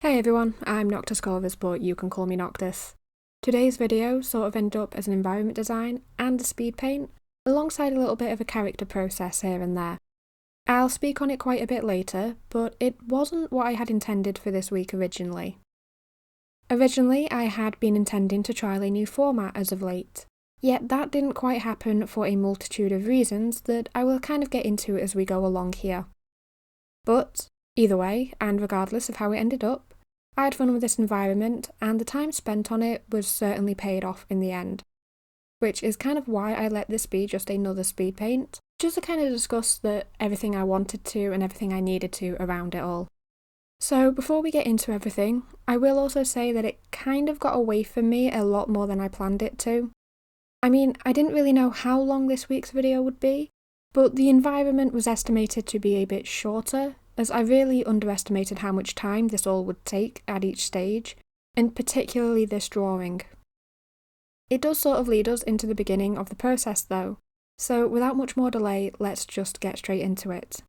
Hey everyone, I'm Noctis Corvus, but you can call me Noctis. Today's video sort of ended up as an environment design and a speed paint, alongside a little bit of a character process here and there. I'll speak on it quite a bit later, but it wasn't what I had intended for this week originally. Originally, I had been intending to trial a new format as of late, yet that didn't quite happen for a multitude of reasons that I will kind of get into as we go along here. But either way, and regardless of how it ended up, I had fun with this environment, and the time spent on it was certainly paid off in the end. Which is kind of why I let this be just another speed paint, just to kind of discuss everything I wanted to and everything I needed to around it all. So before we get into everything, I will also say that it kind of got away from me a lot more than I planned it to. I mean, I didn't really know how long this week's video would be, but the environment was estimated to be a bit shorter, as I really underestimated how much time this all would take at each stage, and particularly this drawing. It does sort of lead us into the beginning of the process though, so without much more delay, let's just get straight into it.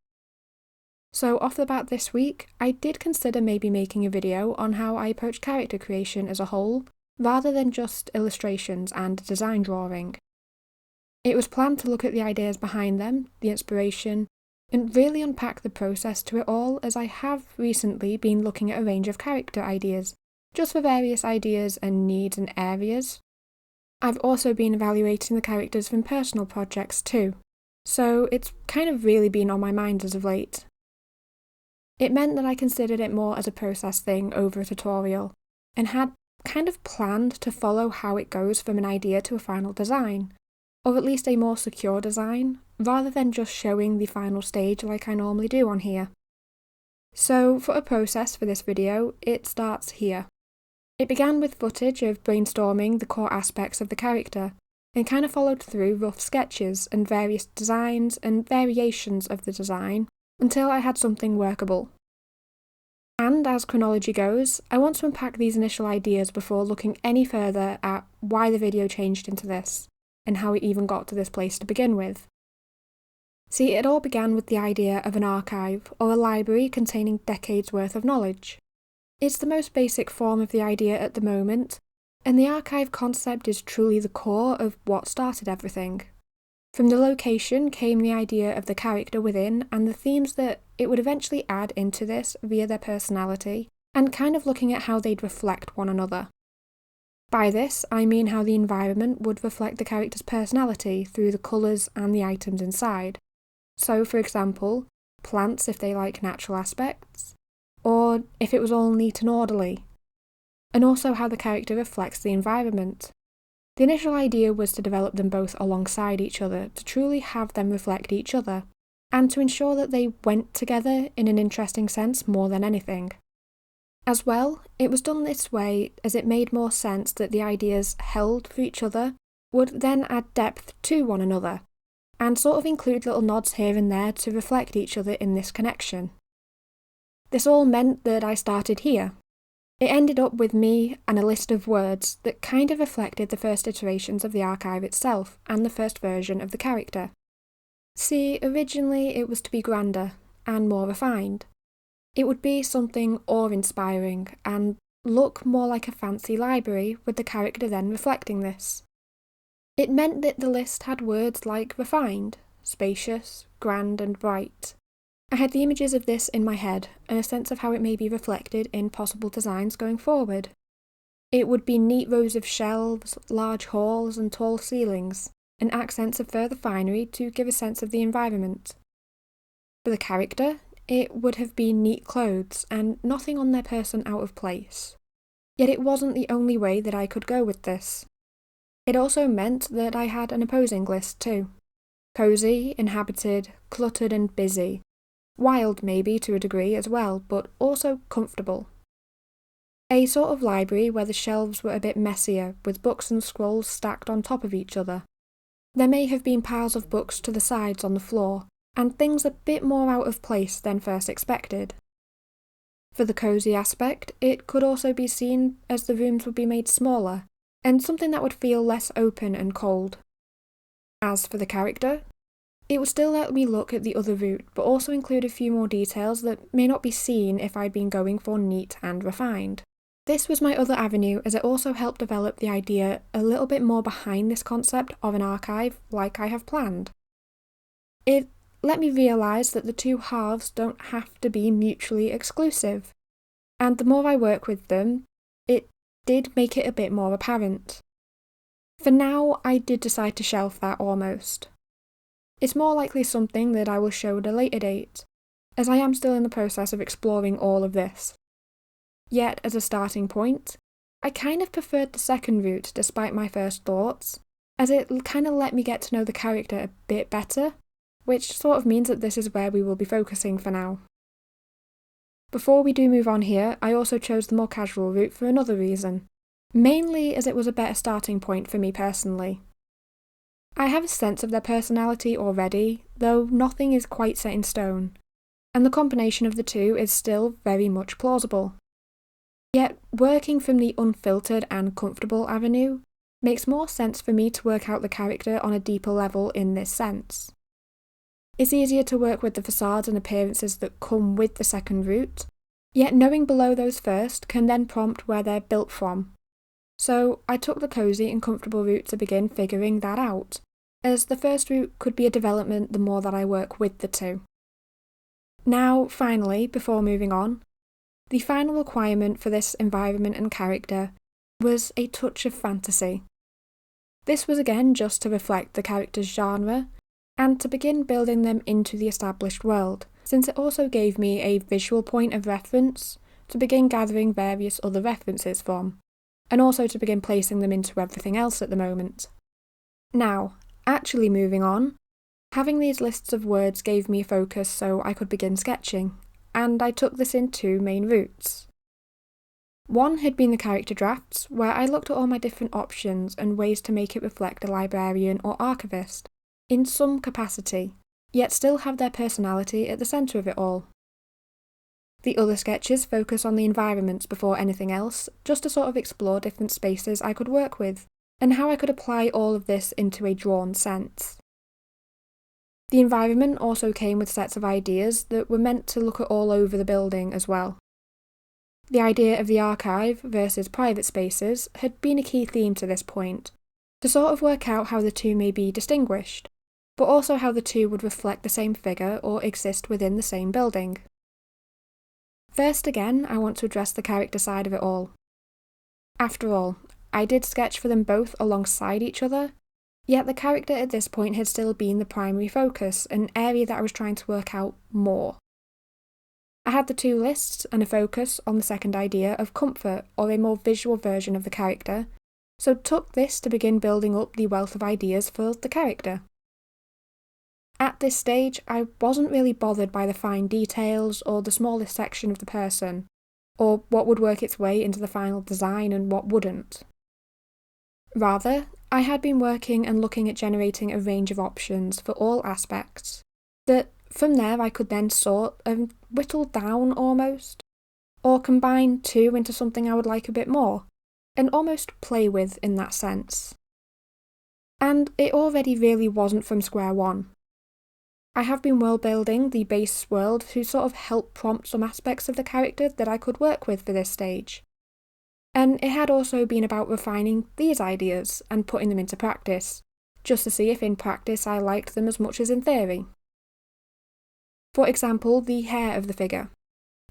So off the bat this week, I did consider maybe making a video on how I approach character creation as a whole, rather than just illustrations and design drawing. It was planned to look at the ideas behind them, the inspiration, and really unpack the process to it all, as I have recently been looking at a range of character ideas, just for various ideas and needs and areas. I've also been evaluating the characters from personal projects too, so it's kind of really been on my mind as of late. It meant that I considered it more as a process thing over a tutorial, and had kind of planned to follow how it goes from an idea to a final design, or at least a more secure design, rather than just showing the final stage like I normally do on here. So for a process for this video, it starts here. It began with footage of brainstorming the core aspects of the character, and kind of followed through rough sketches and various designs and variations of the design until I had something workable. And as chronology goes, I want to unpack these initial ideas before looking any further at why the video changed into this, and how it even got to this place to begin with. See, it all began with the idea of an archive, or a library containing decades worth of knowledge. It's the most basic form of the idea at the moment, and the archive concept is truly the core of what started everything. From the location came the idea of the character within and the themes that it would eventually add into this via their personality, and kind of looking at how they'd reflect one another. By this, I mean how the environment would reflect the character's personality through the colours and the items inside. So, for example, plants if they like natural aspects, or if it was all neat and orderly. And also how the character reflects the environment. The initial idea was to develop them both alongside each other, to truly have them reflect each other, and to ensure that they went together in an interesting sense more than anything. As well, it was done this way as it made more sense that the ideas held for each other would then add depth to one another, and sort of include little nods here and there to reflect each other in this connection. This all meant that I started here. It ended up with me and a list of words that kind of reflected the first iterations of the archive itself and the first version of the character. See, originally it was to be grander and more refined. It would be something awe-inspiring and look more like a fancy library, with the character then reflecting this. It meant that the list had words like refined, spacious, grand and bright. I had the images of this in my head and a sense of how it may be reflected in possible designs going forward. It would be neat rows of shelves, large halls and tall ceilings, and accents of further finery to give a sense of the environment. For the character, it would have been neat clothes and nothing on their person out of place. Yet it wasn't the only way that I could go with this. It also meant that I had an opposing list too. Cosy, inhabited, cluttered and busy. Wild maybe to a degree as well, but also comfortable. A sort of library where the shelves were a bit messier, with books and scrolls stacked on top of each other. There may have been piles of books to the sides on the floor, and things a bit more out of place than first expected. For the cosy aspect, it could also be seen as the rooms would be made smaller, and something that would feel less open and cold. As for the character, It would still let me look at the other route, but also include a few more details that may not be seen if I'd been going for neat and refined. This was my other avenue, as it also helped develop the idea a little bit more behind this concept of an archive like I have planned. It let me realise that the two halves don't have to be mutually exclusive, and the more I work with them, it did make it a bit more apparent. For now, I did decide to shelf that almost. It's more likely something that I will show at a later date, as I am still in the process of exploring all of this. Yet, as a starting point, I kind of preferred the second route despite my first thoughts, as it kind of let me get to know the character a bit better, which sort of means that this is where we will be focusing for now. Before we do move on here, I also chose the more casual route for another reason, mainly as it was a better starting point for me personally. I have a sense of their personality already, though nothing is quite set in stone, and the combination of the two is still very much plausible. Yet, working from the unfiltered and comfortable avenue makes more sense for me to work out the character on a deeper level in this sense. It's easier to work with the facades and appearances that come with the second route, yet knowing below those first can then prompt where they're built from. So I took the cosy and comfortable route to begin figuring that out, as the first route could be a development the more that I work with the two. Now, finally, before moving on, the final requirement for this environment and character was a touch of fantasy. This was again just to reflect the character's genre, and to begin building them into the established world, since it also gave me a visual point of reference to begin gathering various other references from, and also to begin placing them into everything else at the moment. Now, actually moving on, having these lists of words gave me a focus so I could begin sketching, and I took this in two main routes. One had been the character drafts, where I looked at all my different options and ways to make it reflect a librarian or archivist, in some capacity, yet still have their personality at the centre of it all. The other sketches focus on the environments before anything else, just to sort of explore different spaces I could work with, and how I could apply all of this into a drawn sense. The environment also came with sets of ideas that were meant to look at all over the building as well. The idea of the archive versus private spaces had been a key theme to this point, to sort of work out how the two may be distinguished, but also how the two would reflect the same figure or exist within the same building. First again, I want to address the character side of it all. After all, I did sketch for them both alongside each other, yet the character at this point had still been the primary focus, an area that I was trying to work out more. I had the two lists and a focus on the second idea of comfort, or a more visual version of the character, so took this to begin building up the wealth of ideas for the character. At this stage, I wasn't really bothered by the fine details or the smallest section of the person, or what would work its way into the final design and what wouldn't. Rather, I had been working and looking at generating a range of options for all aspects, that from there I could then sort and whittle down almost, or combine two into something I would like a bit more, and almost play with in that sense. And it already really wasn't from square one. I have been world building the base world to sort of help prompt some aspects of the character that I could work with for this stage. And it had also been about refining these ideas and putting them into practice, just to see if in practice I liked them as much as in theory. For example, the hair of the figure.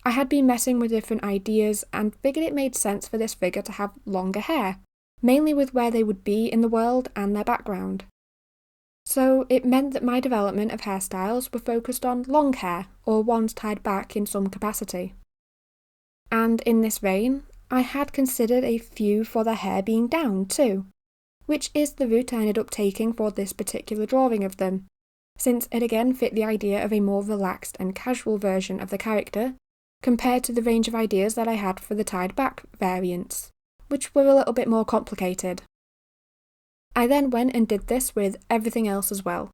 I had been messing with different ideas and figured it made sense for this figure to have longer hair, mainly with where they would be in the world and their background. So it meant that my development of hairstyles were focused on long hair, or ones tied back in some capacity. And in this vein, I had considered a few for their hair being down too, which is the route I ended up taking for this particular drawing of them, since it again fit the idea of a more relaxed and casual version of the character, compared to the range of ideas that I had for the tied back variants, which were a little bit more complicated. I then went and did this with everything else as well.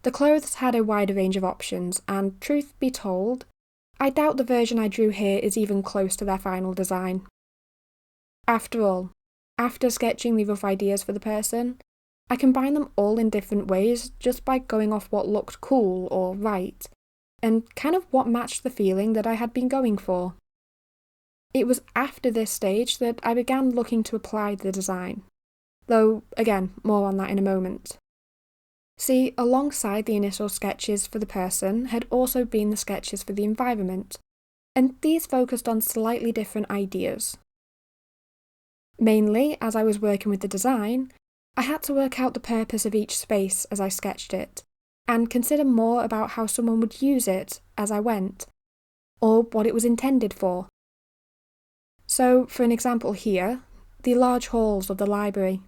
The clothes had a wider range of options, and truth be told, I doubt the version I drew here is even close to their final design. After all, after sketching the rough ideas for the person, I combined them all in different ways just by going off what looked cool or right, and kind of what matched the feeling that I had been going for. It was after this stage that I began looking to apply the design, though again, more on that in a moment. See, alongside the initial sketches for the person had also been the sketches for the environment, and these focused on slightly different ideas. Mainly, as I was working with the design, I had to work out the purpose of each space as I sketched it, and consider more about how someone would use it as I went, or what it was intended for. So, for an example here, the large halls of the library.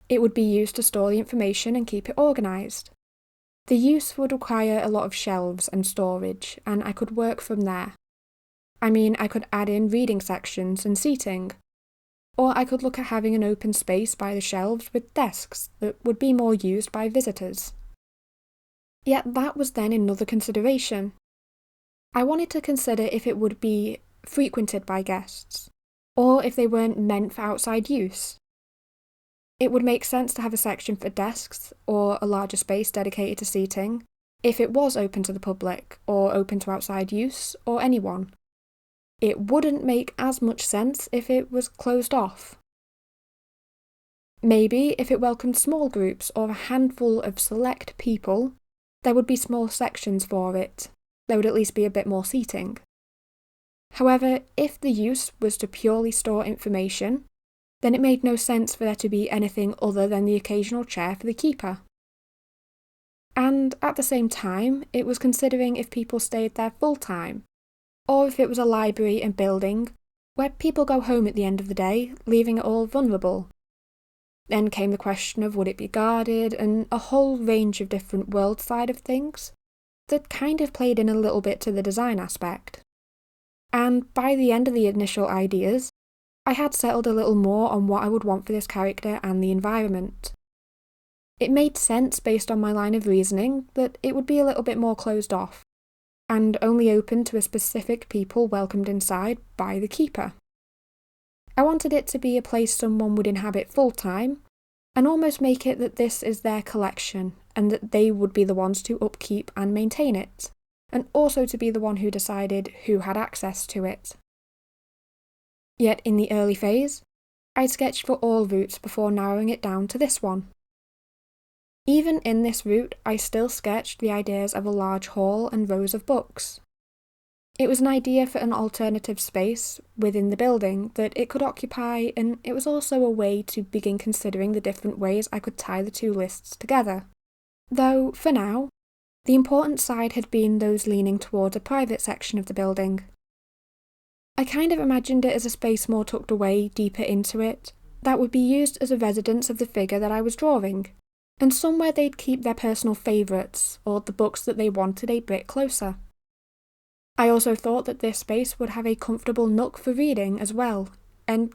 It would be used to store the information and keep it organised. The use would require a lot of shelves and storage, and I could work from there. I mean, I could add in reading sections and seating, or I could look at having an open space by the shelves with desks that would be more used by visitors. Yet that was then another consideration. I wanted to consider if it would be frequented by guests, or if they weren't meant for outside use. It would make sense to have a section for desks, or a larger space dedicated to seating, if it was open to the public, or open to outside use, or anyone. It wouldn't make as much sense if it was closed off. Maybe if it welcomed small groups or a handful of select people, there would be small sections for it. There would at least be a bit more seating. However, if the use was to purely store information, then it made no sense for there to be anything other than the occasional chair for the keeper. And at the same time, it was considering if people stayed there full-time, or if it was a library and building where people go home at the end of the day, leaving it all vulnerable. Then came the question of would it be guarded, and a whole range of different world side of things that kind of played in a little bit to the design aspect. And by the end of the initial ideas, I had settled a little more on what I would want for this character and the environment. It made sense based on my line of reasoning that it would be a little bit more closed off, and only open to a specific people welcomed inside by the keeper. I wanted it to be a place someone would inhabit full-time, and almost make it that this is their collection, and that they would be the ones to upkeep and maintain it, and also to be the one who decided who had access to it. Yet in the early phase, I'd sketched for all routes before narrowing it down to this one. Even in this route, I still sketched the ideas of a large hall and rows of books. It was an idea for an alternative space within the building that it could occupy, and it was also a way to begin considering the different ways I could tie the two lists together. Though, for now, the important side had been those leaning towards a private section of the building. I kind of imagined it as a space more tucked away deeper into it, that would be used as a residence of the figure that I was drawing, and somewhere they'd keep their personal favourites, or the books that they wanted a bit closer. I also thought that this space would have a comfortable nook for reading as well, and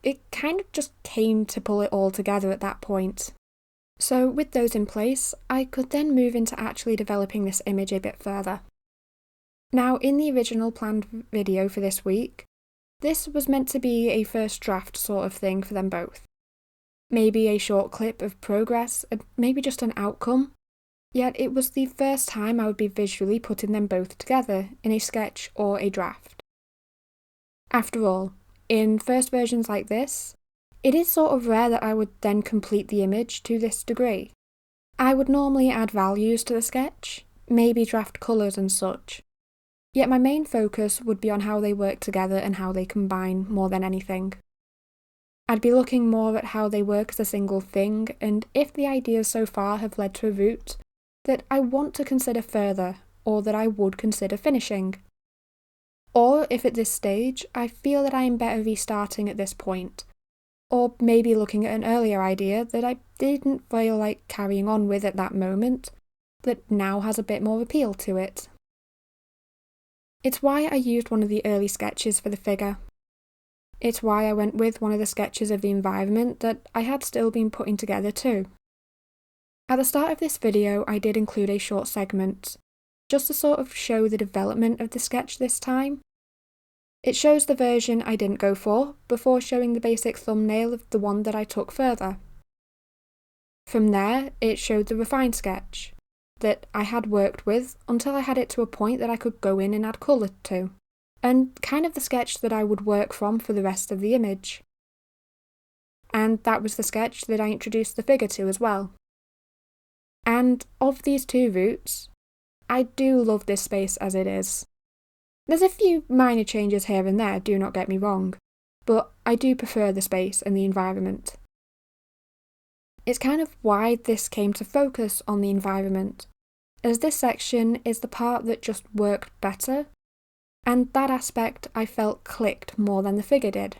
it kind of just came to pull it all together at that point. So with those in place, I could then move into actually developing this image a bit further. Now, in the original planned video for this week, this was meant to be a first draft sort of thing for them both. Maybe a short clip of progress, and maybe just an outcome. Yet it was the first time I would be visually putting them both together in a sketch or a draft. After all, in first versions like this, it is sort of rare that I would then complete the image to this degree. I would normally add values to the sketch, maybe draft colours and such. Yet my main focus would be on how they work together and how they combine more than anything. I'd be looking more at how they work as a single thing, and if the ideas so far have led to a route that I want to consider further, or that I would consider finishing. Or if at this stage I feel that I am better restarting at this point, or maybe looking at an earlier idea that I didn't feel like carrying on with at that moment, that now has a bit more appeal to it. It's why I used one of the early sketches for the figure. It's why I went with one of the sketches of the environment that I had still been putting together too. At the start of this video, I did include a short segment, just to sort of show the development of the sketch this time. It shows the version I didn't go for, before showing the basic thumbnail of the one that I took further. From there, it showed the refined sketch that I had worked with until I had it to a point that I could go in and add colour to, and kind of the sketch that I would work from for the rest of the image. And that was the sketch that I introduced the figure to as well. And of these two routes, I do love this space as it is. There's a few minor changes here and there, do not get me wrong, but I do prefer the space and the environment. It's kind of why this came to focus on the environment, as this section is the part that just worked better, and that aspect I felt clicked more than the figure did.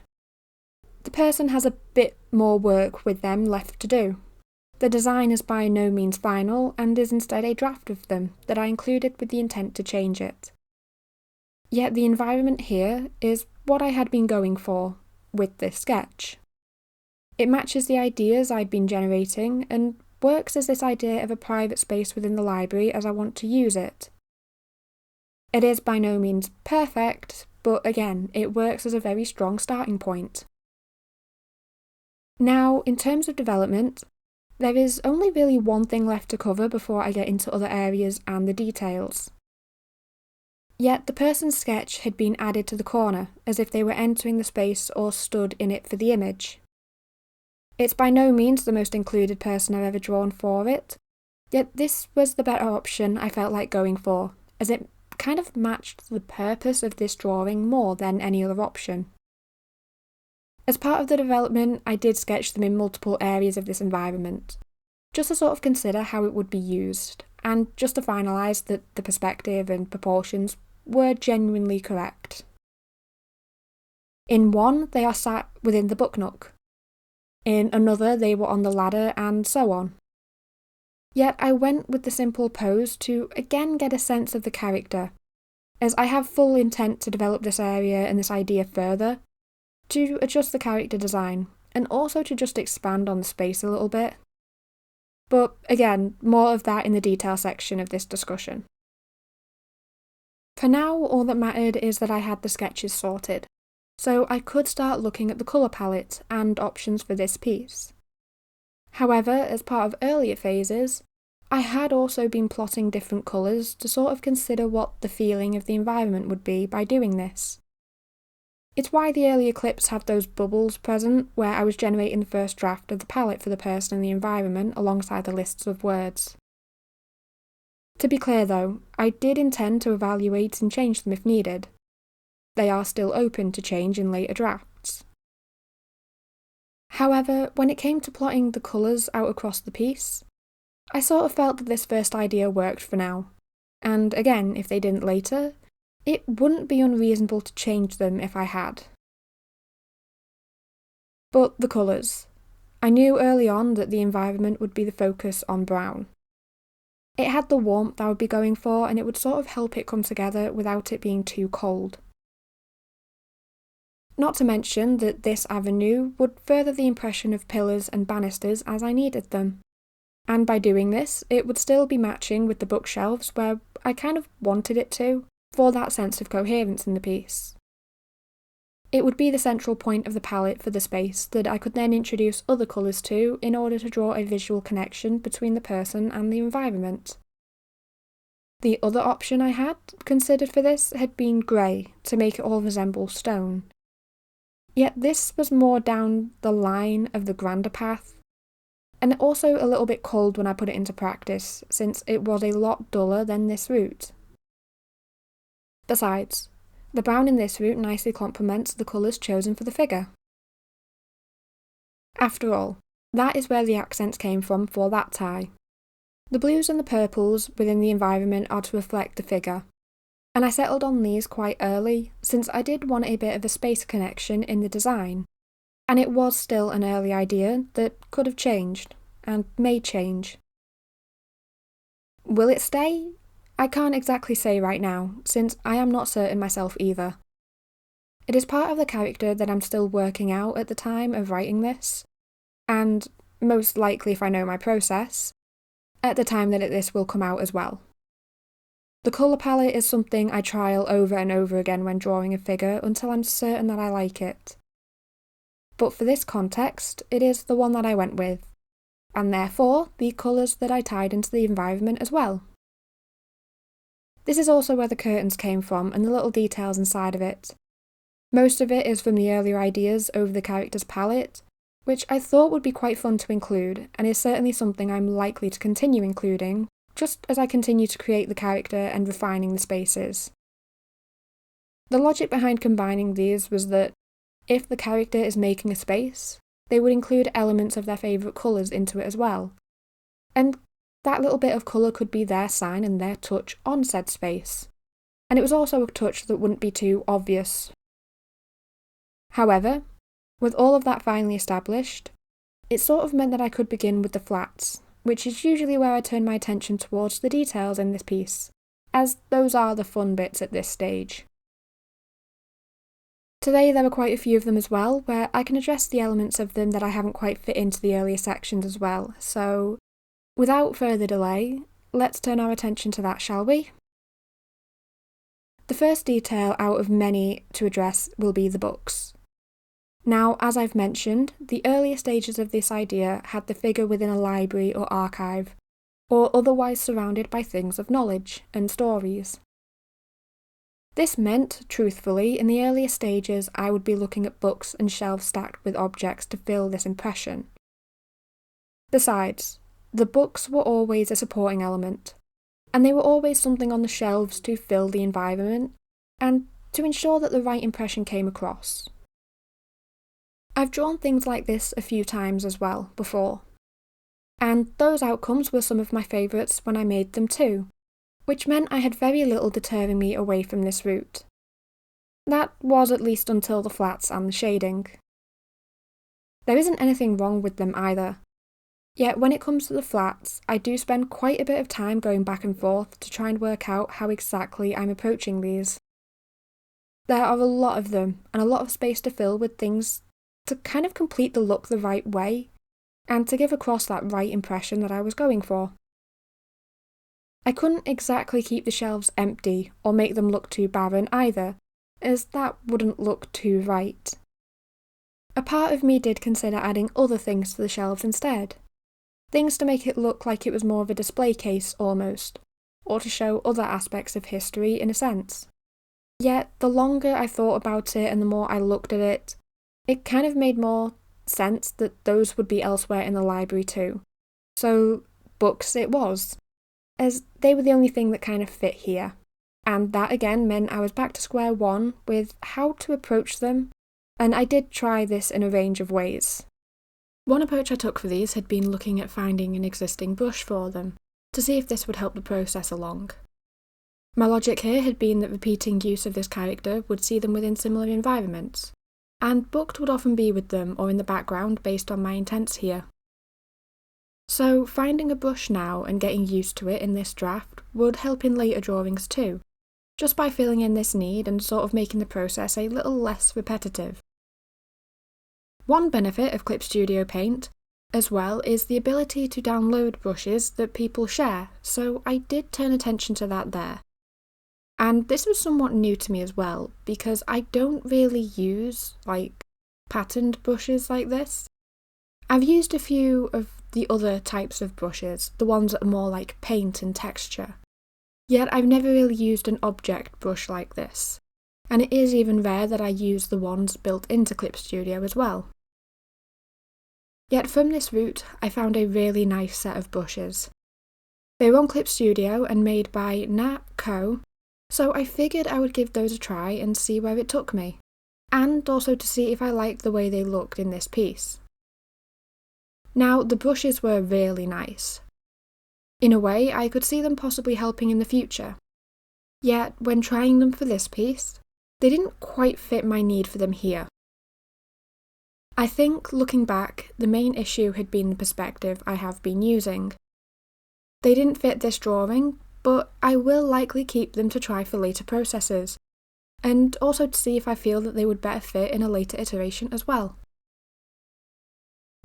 The person has a bit more work with them left to do. The design is by no means final and is instead a draft of them that I included with the intent to change it. Yet the environment here is what I had been going for with this sketch. It matches the ideas I'd been generating and works as this idea of a private space within the library as I want to use it. It is by no means perfect, but again, it works as a very strong starting point. Now, in terms of development, there is only really one thing left to cover before I get into other areas and the details. Yet the person's sketch had been added to the corner, as if they were entering the space or stood in it for the image. It's by no means the most included person I've ever drawn for it, yet this was the better option I felt like going for, as it kind of matched the purpose of this drawing more than any other option. As part of the development, I did sketch them in multiple areas of this environment, just to sort of consider how it would be used, and just to finalise that the perspective and proportions were genuinely correct. In one, they are sat within the book nook. In another, they were on the ladder, and so on. Yet I went with the simple pose to again get a sense of the character, as I have full intent to develop this area and this idea further, to adjust the character design, and also to just expand on the space a little bit. But again, more of that in the detail section of this discussion. For now, all that mattered is that I had the sketches sorted, so I could start looking at the colour palette and options for this piece. However, as part of earlier phases, I had also been plotting different colours to sort of consider what the feeling of the environment would be by doing this. It's why the earlier clips have those bubbles present where I was generating the first draft of the palette for the person and the environment alongside the lists of words. To be clear though, I did intend to evaluate and change them if needed. They are still open to change in later drafts. However, when it came to plotting the colours out across the piece, I sort of felt that this first idea worked for now, and again, if they didn't later, it wouldn't be unreasonable to change them if I had. But the colours. I knew early on that the environment would be the focus on brown. It had the warmth I would be going for, and it would sort of help it come together without it being too cold. Not to mention that this avenue would further the impression of pillars and banisters as I needed them. And by doing this, it would still be matching with the bookshelves where I kind of wanted it to, for that sense of coherence in the piece. It would be the central point of the palette for the space that I could then introduce other colours to in order to draw a visual connection between the person and the environment. The other option I had considered for this had been grey, to make it all resemble stone. Yet this was more down the line of the grander path, and also a little bit cold when I put it into practice, since it was a lot duller than this route. Besides, the brown in this route nicely complements the colours chosen for the figure. After all, that is where the accents came from for that tie. The blues and the purples within the environment are to reflect the figure, and I settled on these quite early, since I did want a bit of a space connection in the design, and it was still an early idea that could have changed, and may change. Will it stay? I can't exactly say right now, since I am not certain myself either. It is part of the character that I'm still working out at the time of writing this, and, most likely if I know my process, at the time that this will come out as well. The colour palette is something I trial over and over again when drawing a figure until I'm certain that I like it. But for this context, it is the one that I went with, and therefore the colours that I tied into the environment as well. This is also where the curtains came from and the little details inside of it. Most of it is from the earlier ideas over the character's palette, which I thought would be quite fun to include, and is certainly something I'm likely to continue including, just as I continue to create the character and refining the spaces. The logic behind combining these was that if the character is making a space, they would include elements of their favourite colours into it as well. And that little bit of colour could be their sign and their touch on said space. And it was also a touch that wouldn't be too obvious. However, with all of that finally established, it sort of meant that I could begin with the flats, which is usually where I turn my attention towards the details in this piece, as those are the fun bits at this stage. Today there are quite a few of them as well, where I can address the elements of them that I haven't quite fit into the earlier sections as well, so without further delay, let's turn our attention to that, shall we? The first detail out of many to address will be the books. Now, as I've mentioned, the earlier stages of this idea had the figure within a library or archive, or otherwise surrounded by things of knowledge and stories. This meant, truthfully, in the earlier stages I would be looking at books and shelves stacked with objects to fill this impression. Besides, the books were always a supporting element, and they were always something on the shelves to fill the environment, and to ensure that the right impression came across. I've drawn things like this a few times as well, before. And those outcomes were some of my favourites when I made them too, which meant I had very little deterring me away from this route. That was at least until the flats and the shading. There isn't anything wrong with them either. Yet when it comes to the flats, I do spend quite a bit of time going back and forth to try and work out how exactly I'm approaching these. There are a lot of them, and a lot of space to fill with things to kind of complete the look the right way, and to give across that right impression that I was going for. I couldn't exactly keep the shelves empty or make them look too barren either, as that wouldn't look too right. A part of me did consider adding other things to the shelves instead. Things to make it look like it was more of a display case almost, or to show other aspects of history in a sense. Yet the longer I thought about it and the more I looked at it, it kind of made more sense that those would be elsewhere in the library too. So books it was, as they were the only thing that kind of fit here. And that again meant I was back to square one with how to approach them, and I did try this in a range of ways. One approach I took for these had been looking at finding an existing brush for them, to see if this would help the process along. My logic here had been that repeating use of this character would see them within similar environments, and booked would often be with them or in the background based on my intents here. So finding a brush now and getting used to it in this draft would help in later drawings too, just by filling in this need and sort of making the process a little less repetitive. One benefit of Clip Studio Paint, as well, is the ability to download brushes that people share, so I did turn attention to that there. And this was somewhat new to me as well, because I don't really use, patterned brushes like this. I've used a few of the other types of brushes, the ones that are more like paint and texture. Yet I've never really used an object brush like this, and it is even rare that I use the ones built into Clip Studio as well. Yet from this route, I found a really nice set of brushes. They were on Clip Studio and made by Nat Co, so I figured I would give those a try and see where it took me, and also to see if I liked the way they looked in this piece. Now, the brushes were really nice. In a way, I could see them possibly helping in the future. Yet, when trying them for this piece, they didn't quite fit my need for them here. I think, looking back, the main issue had been the perspective I have been using. They didn't fit this drawing, but I will likely keep them to try for later processes, and also to see if I feel that they would better fit in a later iteration as well.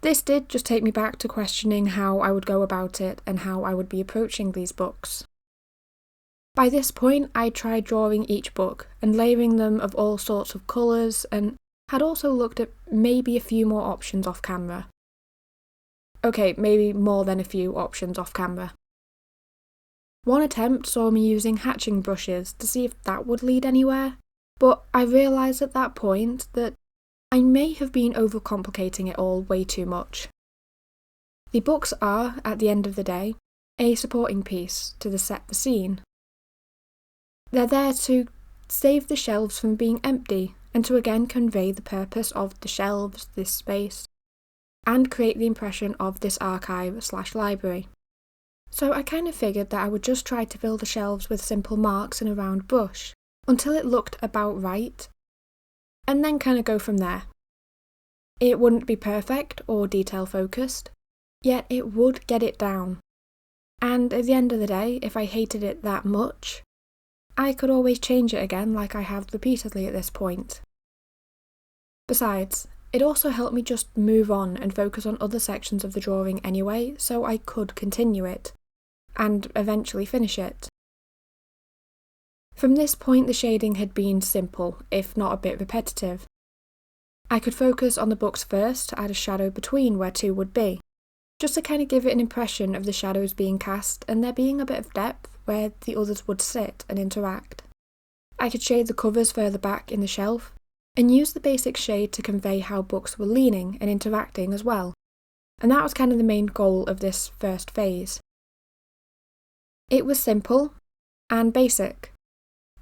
This did just take me back to questioning how I would go about it and how I would be approaching these books. By this point, I tried drawing each book and layering them of all sorts of colours, and had also looked at maybe a few more options off camera. Okay, maybe more than a few options off camera. One attempt saw me using hatching brushes to see if that would lead anywhere, but I realised at that point that I may have been overcomplicating it all way too much. The books are, at the end of the day, a supporting piece to set the scene. They're there to save the shelves from being empty and to again convey the purpose of the shelves, this space, and create the impression of this archive/library. So I kind of figured that I would just try to fill the shelves with simple marks and a round brush until it looked about right, and then kind of go from there. It wouldn't be perfect or detail focused, yet it would get it down. And at the end of the day, if I hated it that much, I could always change it again like I have repeatedly at this point. Besides, it also helped me just move on and focus on other sections of the drawing anyway, so I could continue it, and eventually finish it. From this point the shading had been simple, if not a bit repetitive. I could focus on the books first to add a shadow between where two would be, just to kind of give it an impression of the shadows being cast and there being a bit of depth where the others would sit and interact. I could shade the covers further back in the shelf, and use the basic shade to convey how books were leaning and interacting as well, and that was kind of the main goal of this first phase. It was simple and basic,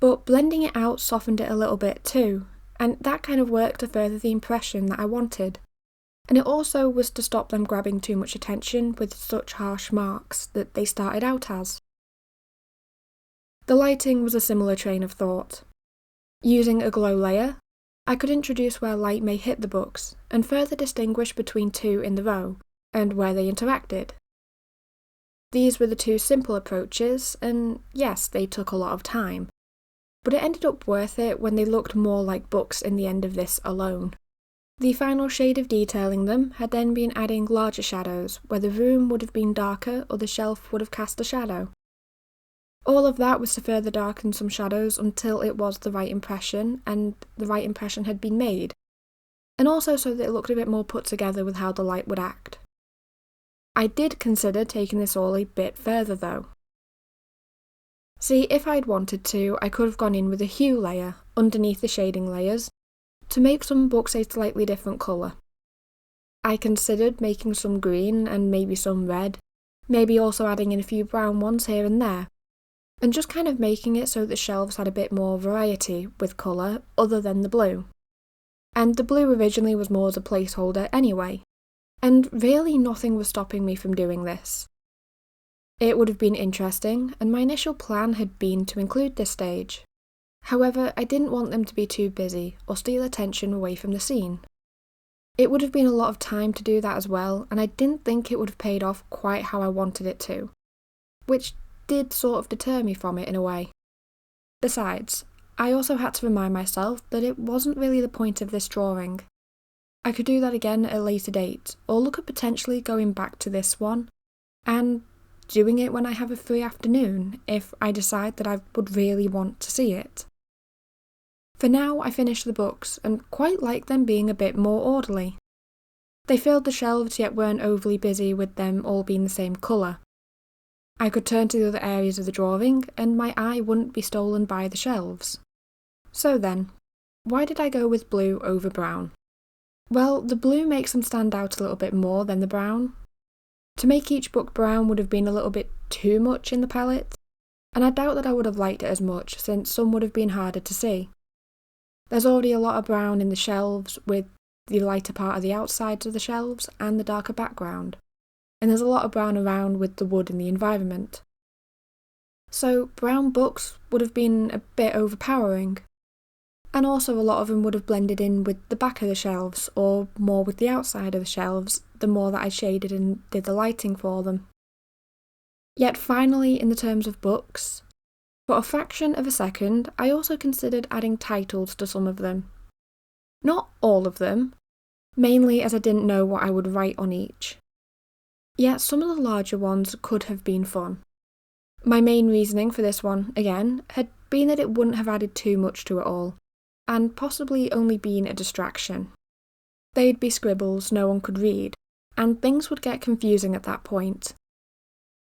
but blending it out softened it a little bit too, and that kind of worked to further the impression that I wanted, and it also was to stop them grabbing too much attention with such harsh marks that they started out as. The lighting was a similar train of thought. Using a glow layer, I could introduce where light may hit the books, and further distinguish between two in the row, and where they interacted. These were the two simple approaches, and yes, they took a lot of time, but it ended up worth it when they looked more like books in the end of this alone. The final shade of detailing them had then been adding larger shadows, where the room would have been darker or the shelf would have cast a shadow. All of that was to further darken some shadows until it was the right impression, and the right impression had been made, and also so that it looked a bit more put together with how the light would act. I did consider taking this all a bit further though. See, if I'd wanted to, I could have gone in with a hue layer underneath the shading layers to make some books a slightly different colour. I considered making some green and maybe some red, maybe also adding in a few brown ones here and there, and just kind of making it so the shelves had a bit more variety with colour other than the blue. And the blue originally was more as a placeholder anyway, and really nothing was stopping me from doing this. It would have been interesting, and my initial plan had been to include this stage. However, I didn't want them to be too busy or steal attention away from the scene. It would have been a lot of time to do that as well, and I didn't think it would have paid off quite how I wanted it to, which did sort of deter me from it in a way. Besides, I also had to remind myself that it wasn't really the point of this drawing. I could do that again at a later date, or look at potentially going back to this one, and doing it when I have a free afternoon, if I decide that I would really want to see it. For now, I finished the books, and quite like them being a bit more orderly. They filled the shelves yet weren't overly busy with them all being the same colour. I could turn to the other areas of the drawing, and my eye wouldn't be stolen by the shelves. So then, why did I go with blue over brown? Well, the blue makes them stand out a little bit more than the brown. To make each book brown would have been a little bit too much in the palette, and I doubt that I would have liked it as much since some would have been harder to see. There's already a lot of brown in the shelves, with the lighter part of the outsides of the shelves and the darker background, and there's a lot of brown around with the wood in the environment. So brown books would have been a bit overpowering, and also a lot of them would have blended in with the back of the shelves, or more with the outside of the shelves, the more that I shaded and did the lighting for them. Yet finally, in the terms of books, for a fraction of a second, I also considered adding titles to some of them. Not all of them, mainly as I didn't know what I would write on each. Yet some of the larger ones could have been fun. My main reasoning for this one, again, had been that it wouldn't have added too much to it all, and possibly only been a distraction. They'd be scribbles no one could read, and things would get confusing at that point.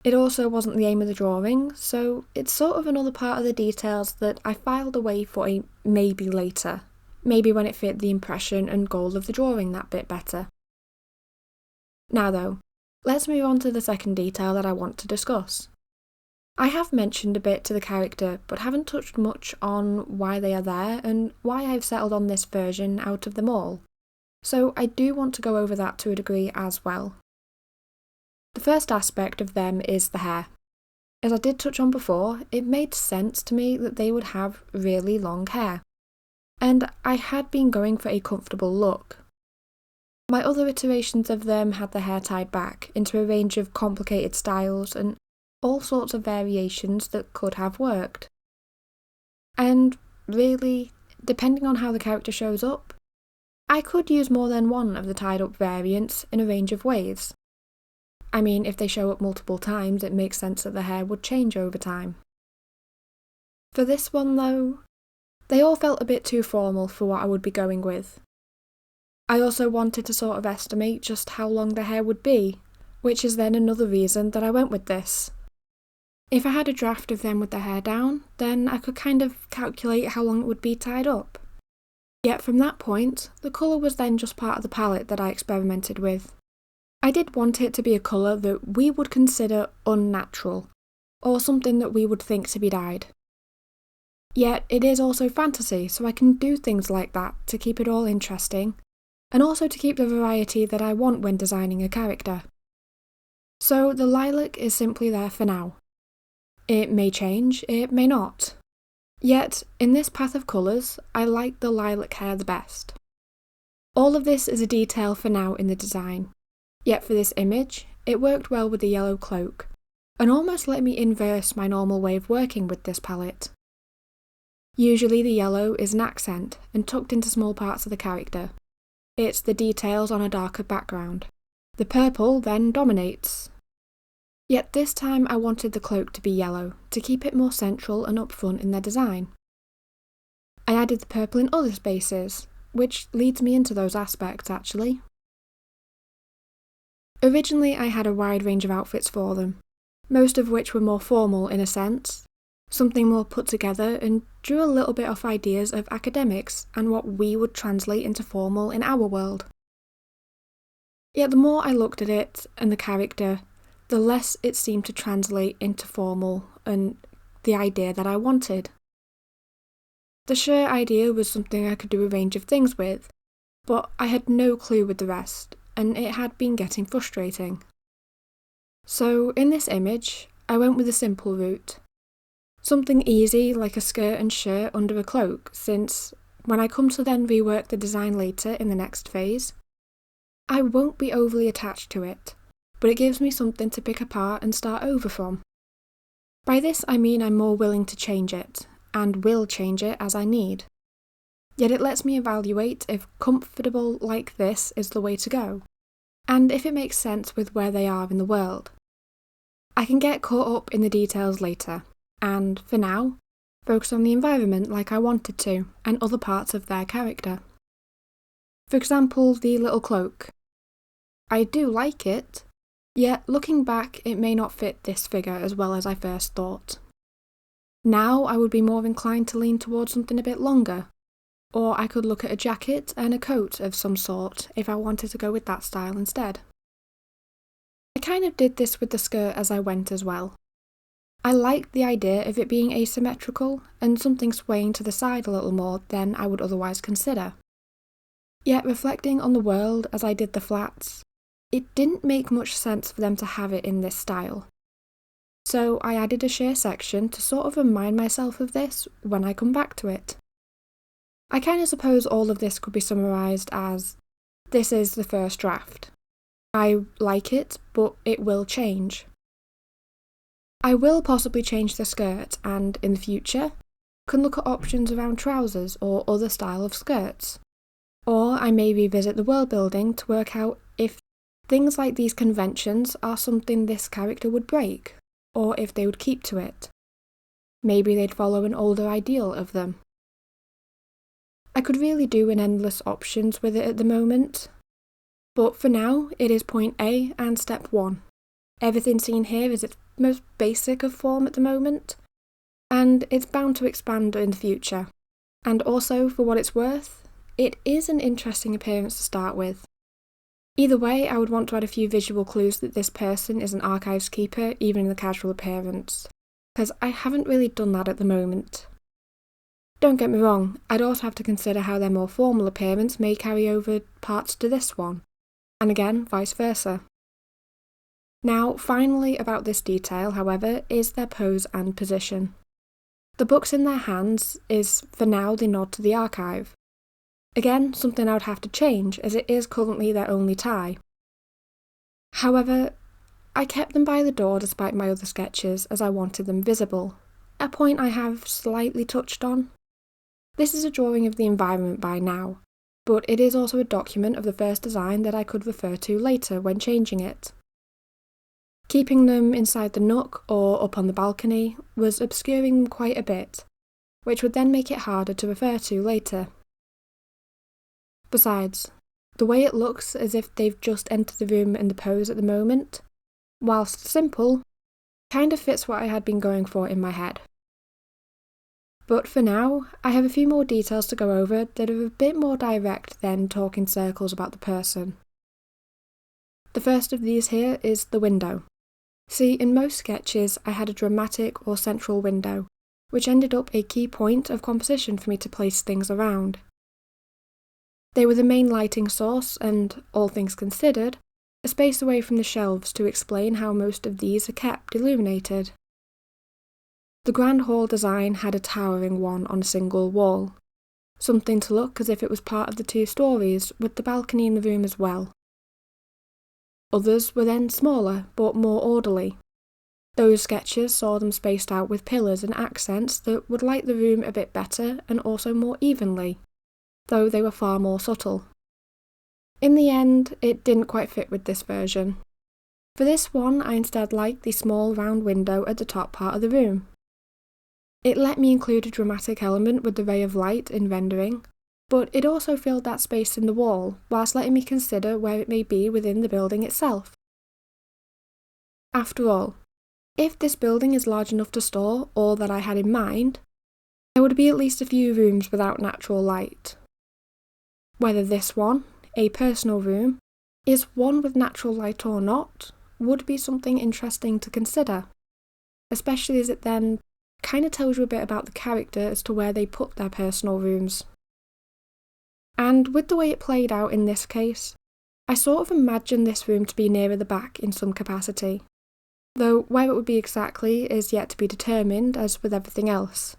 It also wasn't the aim of the drawing, so it's sort of another part of the details that I filed away for a maybe later, maybe when it fit the impression and goal of the drawing that bit better. Now though, let's move on to the second detail that I want to discuss. I have mentioned a bit to the character, but haven't touched much on why they are there and why I've settled on this version out of them all, so I do want to go over that to a degree as well. The first aspect of them is the hair. As I did touch on before, it made sense to me that they would have really long hair, and I had been going for a comfortable look. My other iterations of them had the hair tied back into a range of complicated styles and all sorts of variations that could have worked. And really, depending on how the character shows up, I could use more than one of the tied up variants in a range of ways. I mean, if they show up multiple times, it makes sense that the hair would change over time. For this one though, they all felt a bit too formal for what I would be going with. I also wanted to sort of estimate just how long the hair would be, which is then another reason that I went with this. If I had a draft of them with the hair down, then I could kind of calculate how long it would be tied up. Yet from that point, the colour was then just part of the palette that I experimented with. I did want it to be a colour that we would consider unnatural, or something that we would think to be dyed. Yet it is also fantasy, so I can do things like that to keep it all interesting, and also to keep the variety that I want when designing a character. So the lilac is simply there for now. It may change, it may not. Yet, in this path of colours, I like the lilac hair the best. All of this is a detail for now in the design, yet for this image, it worked well with the yellow cloak, and almost let me inverse my normal way of working with this palette. Usually the yellow is an accent and tucked into small parts of the character. It's the details on a darker background. The purple then dominates. Yet this time I wanted the cloak to be yellow, to keep it more central and upfront in their design. I added the purple in other spaces, which leads me into those aspects actually. Originally I had a wide range of outfits for them, most of which were more formal in a sense, something more put together, and drew a little bit off ideas of academics and what we would translate into formal in our world. Yet the more I looked at it and the character, the less it seemed to translate into formal and the idea that I wanted. The shirt idea was something I could do a range of things with, but I had no clue with the rest, and it had been getting frustrating. So in this image, I went with a simple route. Something easy like a skirt and shirt under a cloak, since when I come to then rework the design later in the next phase, I won't be overly attached to it, but it gives me something to pick apart and start over from. By this I mean I'm more willing to change it, and will change it as I need. Yet it lets me evaluate if comfortable like this is the way to go, and if it makes sense with where they are in the world. I can get caught up in the details later, and, for now, focus on the environment like I wanted to, and other parts of their character. For example, the little cloak. I do like it, yet looking back it may not fit this figure as well as I first thought. Now I would be more inclined to lean towards something a bit longer, or I could look at a jacket and a coat of some sort if I wanted to go with that style instead. I kind of did this with the skirt as I went as well. I liked the idea of it being asymmetrical and something swaying to the side a little more than I would otherwise consider. Yet reflecting on the world as I did the flats, it didn't make much sense for them to have it in this style. So I added a sheer section to sort of remind myself of this when I come back to it. I kind of suppose all of this could be summarised as, this is the first draft. I like it, but it will change. I will possibly change the skirt and, in the future, can look at options around trousers or other style of skirts. Or I may revisit the world building to work out if things like these conventions are something this character would break, or if they would keep to it. Maybe they'd follow an older ideal of them. I could really do an endless options with it at the moment. But for now, it is point A and step 1. Everything seen here is its most basic of form at the moment, and it's bound to expand in the future. And also, for what it's worth, it is an interesting appearance to start with. Either way, I would want to add a few visual clues that this person is an archives keeper, even in the casual appearance, because I haven't really done that at the moment. Don't get me wrong, I'd also have to consider how their more formal appearance may carry over parts to this one, and again, vice versa. Now, finally about this detail, however, is their pose and position. The books in their hands is, for now, the nod to the archive. Again, something I would have to change, as it is currently their only tie. However, I kept them by the door despite my other sketches, as I wanted them visible, a point I have slightly touched on. This is a drawing of the environment by now, but it is also a document of the first design that I could refer to later when changing it. Keeping them inside the nook or up on the balcony was obscuring them quite a bit, which would then make it harder to refer to later. Besides, the way it looks as if they've just entered the room in the pose at the moment, whilst simple, kind of fits what I had been going for in my head. But for now, I have a few more details to go over that are a bit more direct than talking circles about the person. The first of these here is the window. See, in most sketches I had a dramatic or central window, which ended up a key point of composition for me to place things around. They were the main lighting source and, all things considered, a space away from the shelves to explain how most of these are kept illuminated. The grand hall design had a towering one on a single wall, something to look as if it was part of the 2 stories, with the balcony in the room as well. Others were then smaller, but more orderly. Those sketches saw them spaced out with pillars and accents that would light the room a bit better and also more evenly, though they were far more subtle. In the end, it didn't quite fit with this version. For this one, I instead liked the small round window at the top part of the room. It let me include a dramatic element with the ray of light in rendering, but it also filled that space in the wall, whilst letting me consider where it may be within the building itself. After all, if this building is large enough to store all that I had in mind, there would be at least a few rooms without natural light. Whether this one, a personal room, is one with natural light or not, would be something interesting to consider, especially as it then kind of tells you a bit about the character as to where they put their personal rooms. And with the way it played out in this case, I sort of imagined this room to be nearer the back in some capacity, though where it would be exactly is yet to be determined, as with everything else.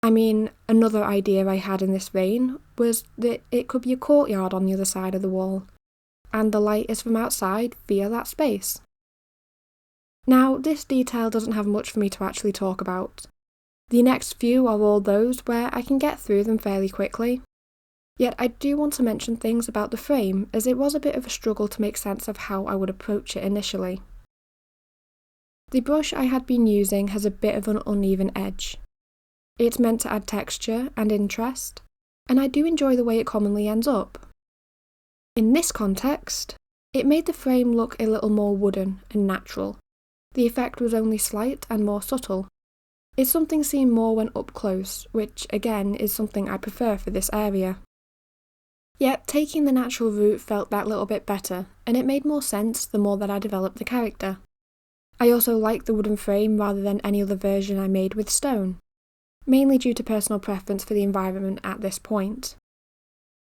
I mean, another idea I had in this vein was that it could be a courtyard on the other side of the wall, and the light is from outside via that space. Now, this detail doesn't have much for me to actually talk about. The next few are all those where I can get through them fairly quickly. Yet I do want to mention things about the frame, as it was a bit of a struggle to make sense of how I would approach it initially. The brush I had been using has a bit of an uneven edge. It's meant to add texture and interest, and I do enjoy the way it commonly ends up. In this context, it made the frame look a little more wooden and natural. The effect was only slight and more subtle. It's something seen more when up close, which again is something I prefer for this area. Yet taking the natural route felt that little bit better, and it made more sense the more that I developed the character. I also liked the wooden frame rather than any other version I made with stone, mainly due to personal preference for the environment at this point.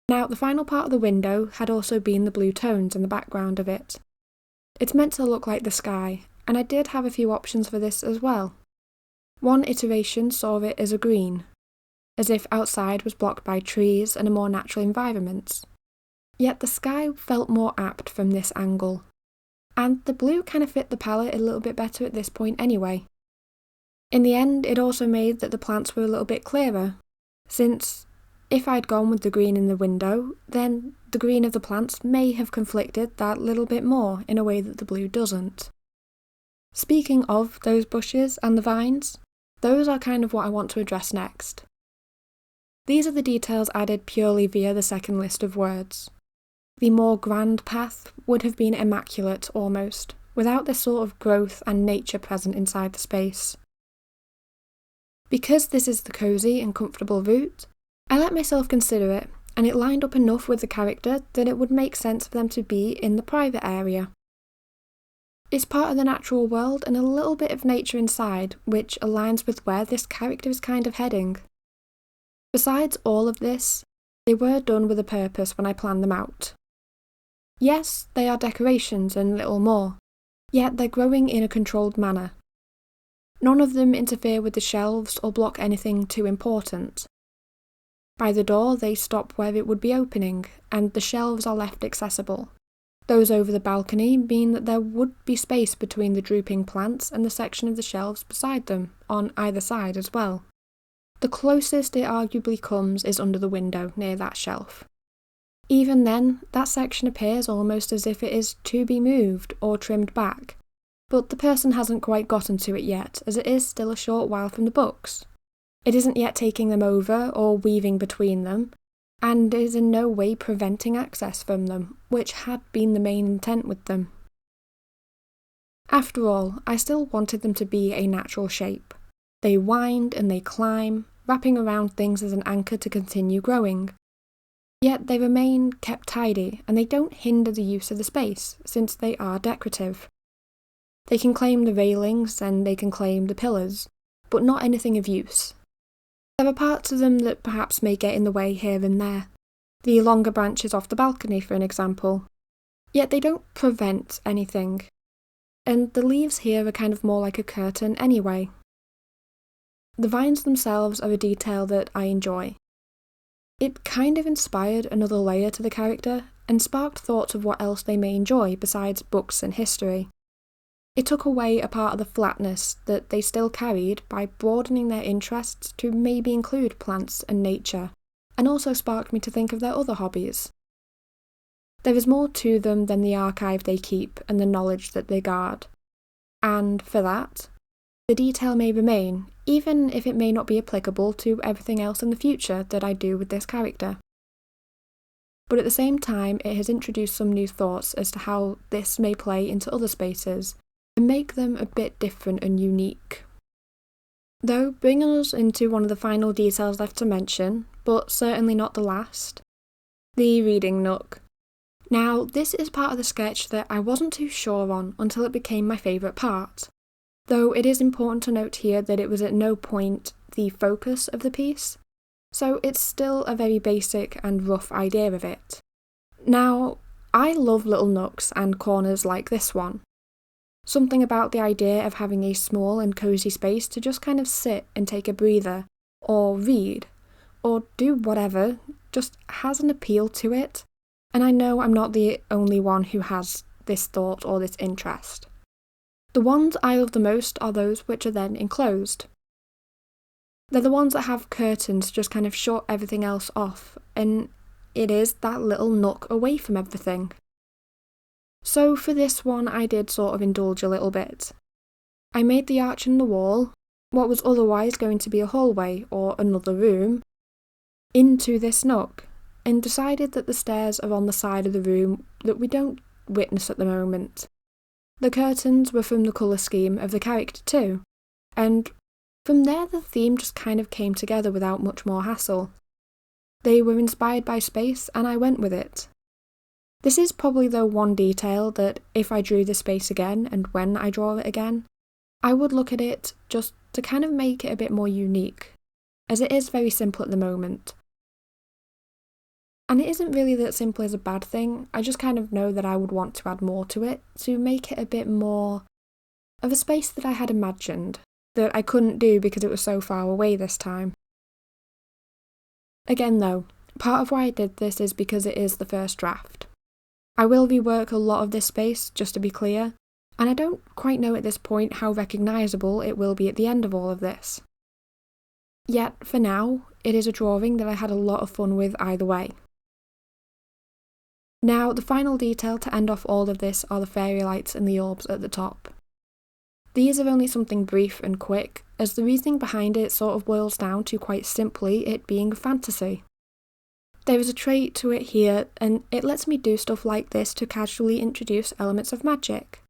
Now, the final part of the window had also been the blue tones in the background of it. It's meant to look like the sky, and I did have a few options for this as well. One iteration saw it as a green, as if outside was blocked by trees and a more natural environment. Yet the sky felt more apt from this angle, and the blue kind of fit the palette a little bit better at this point anyway. In the end, it also made that the plants were a little bit clearer, since if I'd gone with the green in the window, then the green of the plants may have conflicted that little bit more in a way that the blue doesn't. Speaking of those bushes and the vines, those are kind of what I want to address next. These are the details added purely via the second list of words. The more grand path would have been immaculate almost, without this sort of growth and nature present inside the space. Because this is the cosy and comfortable route, I let myself consider it, and it lined up enough with the character that it would make sense for them to be in the private area. It's part of the natural world and a little bit of nature inside, which aligns with where this character is kind of heading. Besides all of this, they were done with a purpose when I planned them out. Yes, they are decorations and little more, yet they're growing in a controlled manner. None of them interfere with the shelves or block anything too important. By the door, they stop where it would be opening, and the shelves are left accessible. Those over the balcony mean that there would be space between the drooping plants and the section of the shelves beside them, on either side as well. The closest it arguably comes is under the window near that shelf. Even then, that section appears almost as if it is to be moved or trimmed back, but the person hasn't quite gotten to it yet, as it is still a short while from the books. It isn't yet taking them over or weaving between them, and is in no way preventing access from them, which had been the main intent with them. After all, I still wanted them to be a natural shape. They wind and they climb, wrapping around things as an anchor to continue growing. Yet they remain kept tidy, and they don't hinder the use of the space, since they are decorative. They can claim the railings and they can claim the pillars, but not anything of use. There are parts of them that perhaps may get in the way here and there, the longer branches off the balcony for an example. Yet they don't prevent anything, and the leaves here are kind of more like a curtain anyway. The vines themselves are a detail that I enjoy. It kind of inspired another layer to the character and sparked thoughts of what else they may enjoy besides books and history. It took away a part of the flatness that they still carried by broadening their interests to maybe include plants and nature, and also sparked me to think of their other hobbies. There is more to them than the archive they keep and the knowledge that they guard. And for that, the detail may remain, even if it may not be applicable to everything else in the future that I do with this character. But at the same time, it has introduced some new thoughts as to how this may play into other spaces, and make them a bit different and unique. Though bringing us into one of the final details left to mention, but certainly not the last, the reading nook. Now, this is part of the sketch that I wasn't too sure on until it became my favourite part, though it is important to note here that it was at no point the focus of the piece, so it's still a very basic and rough idea of it. Now, I love little nooks and corners like this one. Something about the idea of having a small and cosy space to just kind of sit and take a breather, or read, or do whatever, just has an appeal to it, and I know I'm not the only one who has this thought or this interest. The ones I love the most are those which are then enclosed. They're the ones that have curtains to just kind of shut everything else off, and it is that little nook away from everything. So for this one I did sort of indulge a little bit. I made the arch in the wall, what was otherwise going to be a hallway or another room, into this nook, and decided that the stairs are on the side of the room that we don't witness at the moment. The curtains were from the colour scheme of the character too, and from there the theme just kind of came together without much more hassle. They were inspired by space and I went with it. This is probably the one detail that if I drew the space again and when I draw it again, I would look at it just to kind of make it a bit more unique, as it is very simple at the moment. And it isn't really that simple is a bad thing, I just kind of know that I would want to add more to it, to make it a bit more of a space that I had imagined, that I couldn't do because it was so far away this time. Again though, part of why I did this is because it is the first draft. I will rework a lot of this space, just to be clear, and I don't quite know at this point how recognisable it will be at the end of all of this. Yet, for now, it is a drawing that I had a lot of fun with either way. Now, the final detail to end off all of this are the fairy lights and the orbs at the top. These are only something brief and quick, as the reasoning behind it sort of boils down to quite simply it being a fantasy. There is a trait to it here, and it lets me do stuff like this to casually introduce elements of magic.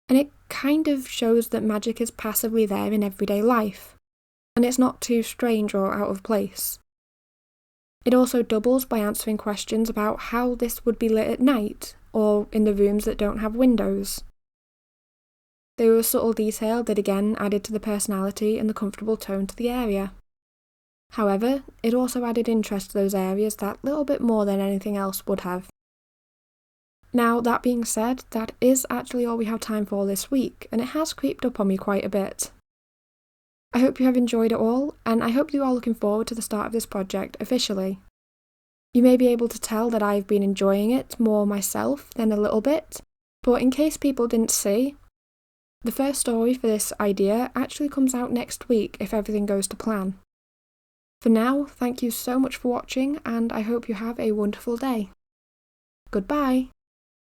And it kind of shows that magic is passively there in everyday life, and it's not too strange or out of place. It also doubles by answering questions about how this would be lit at night, or in the rooms that don't have windows. There was a subtle detail that again added to the personality and the comfortable tone to the area. However, it also added interest to those areas that little bit more than anything else would have. Now, that being said, that is actually all we have time for this week, and it has creeped up on me quite a bit. I hope you have enjoyed it all, and I hope you are looking forward to the start of this project officially. You may be able to tell that I've been enjoying it more myself than a little bit, but in case people didn't see, the first story for this idea actually comes out next week if everything goes to plan. For now, thank you so much for watching, and I hope you have a wonderful day. Goodbye!